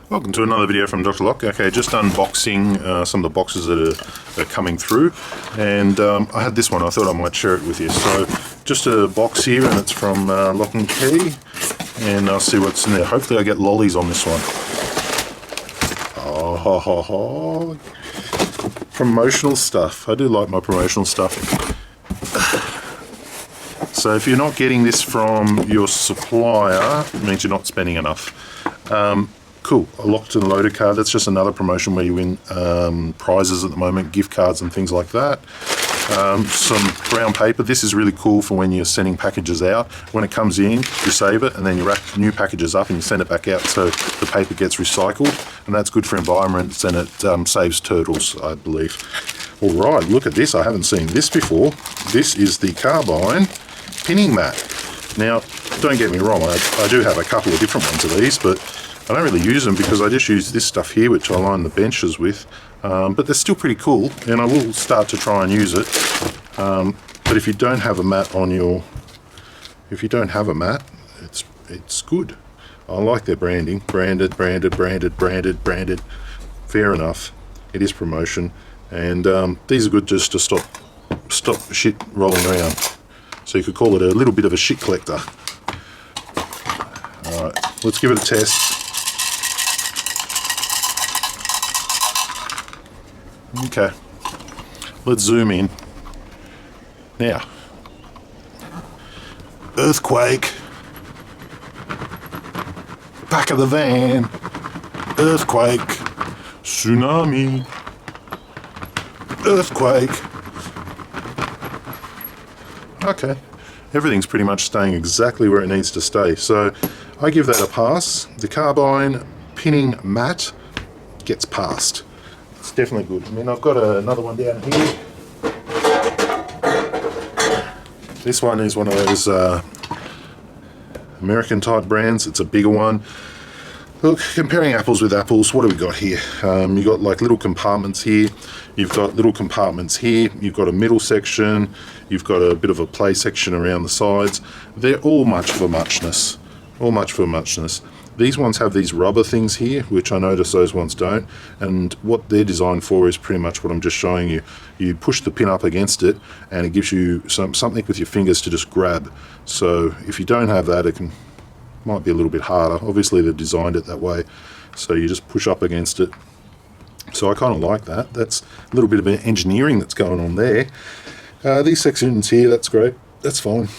Welcome to another video from Dr. Lock. Okay, just unboxing some of the boxes that are coming through, and I had this one. I thought I might share it with you. So just a box here, and it's from Lock and Key, and I'll see what's in there. Hopefully I get lollies on this one. Oh, promotional stuff. I do like my promotional stuff. So if you're not getting this from your supplier, it means you're not spending enough. Cool, a locked and loaded card. That's just another promotion where you win prizes at the moment, gift cards and things like that. Some brown paper. This is really cool for when you're sending packages out. When it comes in, you save it, and then you wrap new packages up and you send it back out so the paper gets recycled, and that's good for environments, and it saves turtles, I believe. All right, look at this. I haven't seen this before. This is the Carbine pinning mat. Now, don't get me wrong, I do have a couple of different ones of these, but I don't really use them because I just use this stuff here, which I line the benches with. But they're still pretty cool, and I will start to try and use it. But if you don't have a mat on your, it's good. I like their branding, branded. Fair enough. It is promotion, and these are good just to stop shit rolling around. So you could call it a little bit of a shit collector. All right, let's give it a test. Okay, let's zoom in. Now, earthquake, back of the van, earthquake, tsunami, earthquake. Okay, everything's pretty much staying exactly where it needs to stay, so I give that a pass. The Carbine pinning mat gets passed. It's definitely good. I mean, I've got another one down here. This one is one of those American type brands. It's a bigger one. Look, comparing apples with apples, what do we got here? You've got like little compartments here. You've got little compartments here. You've got a middle section. You've got a bit of a play section around the sides. They're all much for muchness. All much for muchness. These ones have these rubber things here, which I notice those ones don't. And what they're designed for is pretty much what I'm just showing you. You push the pin up against it, and it gives you something with your fingers to just grab. So if you don't have that, might be a little bit harder. Obviously they've designed it that way, so you just push up against it. So I kind of like that. That's a little bit of engineering that's going on there. These sections here, that's great, that's fine.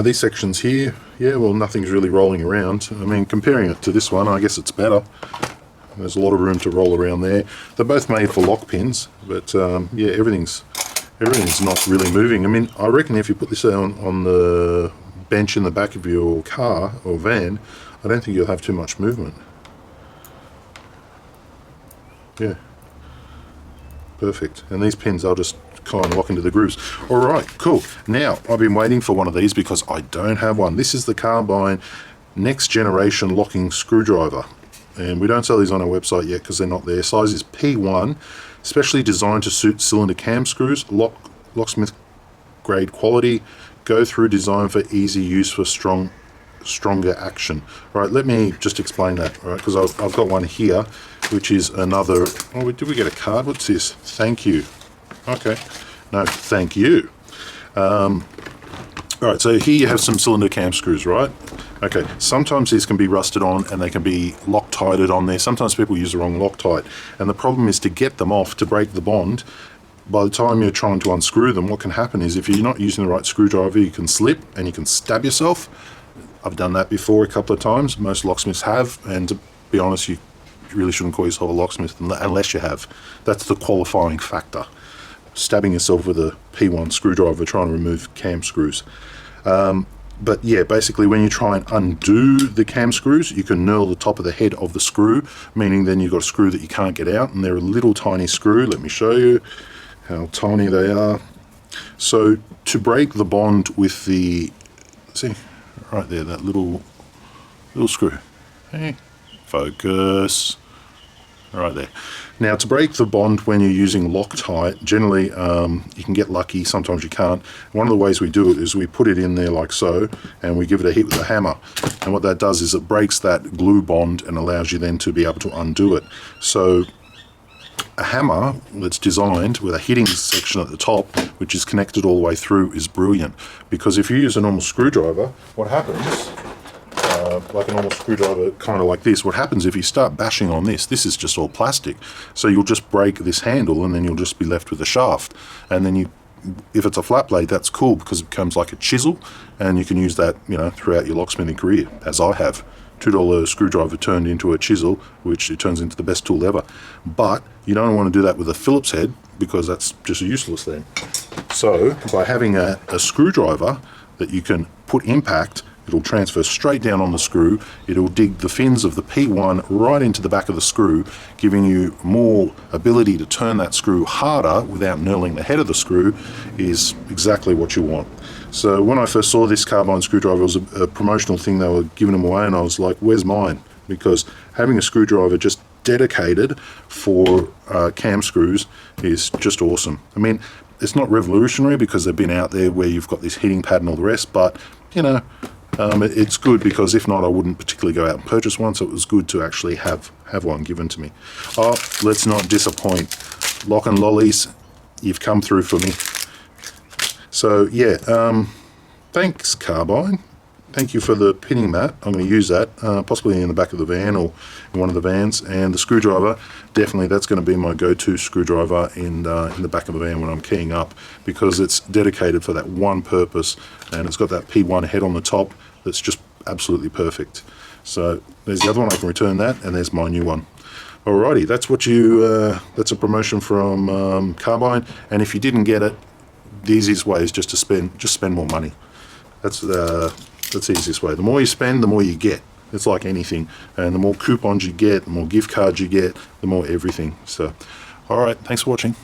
These sections here, yeah, well, nothing's really rolling around. I mean, comparing it to this one, I guess it's better. There's a lot of room to roll around there. They're both made for lock pins, but yeah, everything's not really moving. I mean, I reckon if you put this on the bench in the back of your car or van, I don't think you'll have too much movement. Yeah, perfect. And these pins I'll just kind of lock into the grooves. All right, cool. Now, I've been waiting for one of these because I don't have one. This is the Carbine next generation locking screwdriver, and we don't sell these on our website yet because they're not there. Size is P1, specially designed to suit cylinder cam screws, locksmith grade quality, go through design for easy use for stronger action. All right, let me just explain that, all right, because I've got one here, which is another, oh, did we get a card? What's this? Thank you. Okay, no, thank you. All right, so here you have some cylinder cam screws, right? Okay, sometimes these can be rusted on and they can be Loctited on there. Sometimes people use the wrong Loctite, and the problem is to get them off, to break the bond. By the time you're trying to unscrew them, what can happen is if you're not using the right screwdriver, you can slip and you can stab yourself. I've done that before a couple of times. Most locksmiths have, and to be honest, you really shouldn't call yourself a locksmith unless you have. That's the qualifying factor. Stabbing yourself with a P1 screwdriver trying to remove cam screws. But yeah, basically when you try and undo the cam screws, you can knurl the top of the head of the screw, meaning then you've got a screw that you can't get out, and they're a little tiny screw. Let me show you how tiny they are. So to break the bond with the, see right there, that little screw. Hey, focus. right there. Now, to break the bond when you're using Loctite, generally you can get lucky, sometimes you can't. One of the ways we do it is we put it in there like so, and we give it a hit with a hammer. And what that does is it breaks that glue bond and allows you then to be able to undo it. So a hammer that's designed with a hitting section at the top, which is connected all the way through, is brilliant. Because if you use a normal screwdriver, what happens, like a normal screwdriver, kind of like this, what happens if you start bashing on this is just all plastic. So you'll just break this handle and then you'll just be left with a shaft. And then if it's a flat blade, that's cool because it becomes like a chisel, and you can use that, you know, throughout your locksmithing career, as I have. $2 screwdriver turned into a chisel, which it turns into the best tool ever. But you don't want to do that with a Phillips head because that's just useless then. So by having a screwdriver that you can put impact, it'll transfer straight down on the screw. It'll dig the fins of the P1 right into the back of the screw, giving you more ability to turn that screw harder without knurling the head of the screw, is exactly what you want. So when I first saw this carbine screwdriver, it was a promotional thing. They were giving them away, and I was like, where's mine? Because having a screwdriver just dedicated for cam screws is just awesome. I mean, it's not revolutionary because they've been out there where you've got this heating pad and all the rest, but, you know, it's good because if not, I wouldn't particularly go out and purchase one, so it was good to actually have one given to me. Oh, let's not disappoint. Lock and Lollies, you've come through for me. So yeah, thanks Carbine. Thank you for the pinning mat. I'm going to use that, possibly in the back of the van or in one of the vans. And the screwdriver, definitely that's going to be my go-to screwdriver in the back of the van when I'm keying up, because it's dedicated for that one purpose, and it's got that P1 head on the top that's just absolutely perfect. So there's the other one, I can return that, and there's my new one. Alrighty, that's what that's a promotion from Carbine. And if you didn't get it, the easiest way is just to spend more money. That's the easiest way. The more you spend, the more you get. It's like anything, and the more coupons you get, the more gift cards you get, the more everything. So, all right, thanks for watching.